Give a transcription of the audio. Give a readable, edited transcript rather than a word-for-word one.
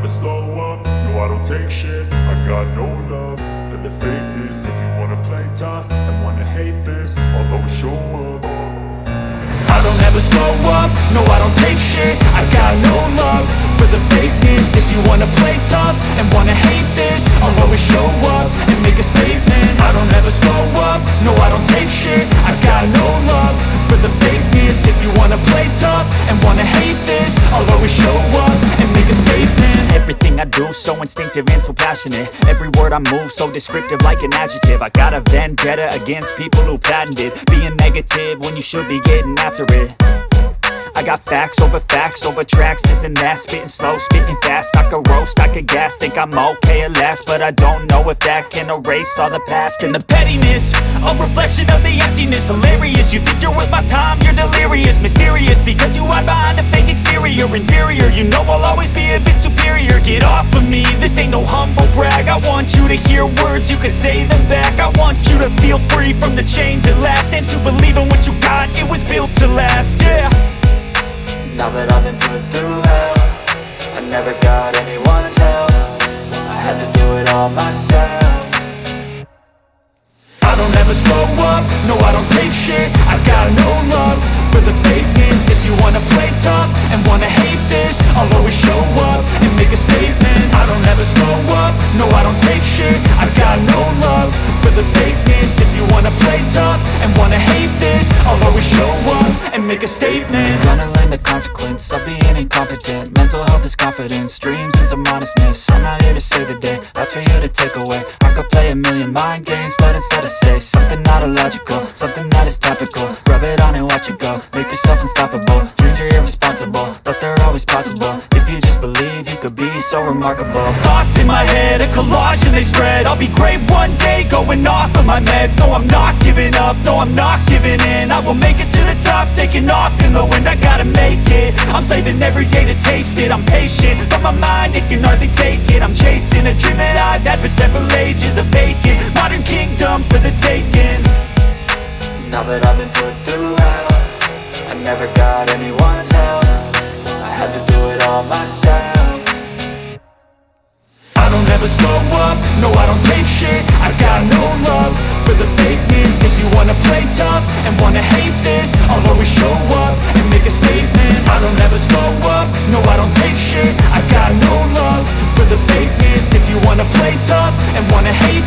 slow up, no I don't take shit. I got no love for the fakeness. If you wanna play tough and wanna hate this, I'll always show up. I don't ever slow up, no I don't take shit. I got no love for the fakeness. If you wanna play tough and wanna hate this, I'll always show up and make a statement. I don't ever slow up, no I don't take shit. I got no love for the fakeness. If you wanna play tough and wanna hate this, I'll always show up and make a statement. Everything I do so instinctive and so passionate. Every word I move so descriptive like an adjective. I got a vendetta against people who patented being negative when you should be getting after it. I got facts over tracks, this and that. Spitting slow, spitting fast, I could roast, I could gas. Think I'm okay at last, but I don't know if that can erase all the past. And the pettiness, a reflection of the emptiness. Hilarious, you think you're worth my time, you're delirious. Mysterious, because you hide behind a fake exterior. Inferior, you know I'll always be a bit superior. Get off of me, this ain't no humble brag. I want you to hear words, you can say them back. I want you to feel free from the chains at last, and to believe in what you got, it was built to last, yeah. Now that I've been put through hell, I never got anyone's help. I had to do it all myself. I don't ever slow up, no I don't take shit. I got no love for the fakeness. If you wanna play tough and wanna hate this, I'll always show up and make a statement. I don't ever slow up, no I don't take shit. I got no love for the fakeness. If you wanna play tough and wanna hate this, I'll always show up and make a statement. Gonna learn the consequence of being incompetent. Mental health is confidence, dreams and some honestness. I'm not here to save the day, that's for you to take away. I could play a million mind games, but instead I say something not illogical, something that is topical. Rub it on and watch it go, make yourself unstoppable. Dreams are irresponsible, but they're always possible. If you just believe, you could be so remarkable. Thoughts in my head, a collage and they spread. I'll be great one day, going off of my meds. No, I'm not giving up, no, I'm not giving in. I will make it to the top, taking off in the wind. I gotta make it, I'm saving every day to taste it. I'm patient, but my mind, it can hardly take it. I'm chasing a dream that I've had for several ages. A vacant, modern kingdom for the taking. Now that I've been put through hell, I never got anyone's help. I had to do it all myself. I don't ever slow up, no I don't take shit. I got no love for the fakeness. If you wanna play tough and wanna hate this, I'll always show up and make a statement. I don't ever slow up, no I don't take shit. I got no love for the fakeness. If you wanna play tough and wanna hate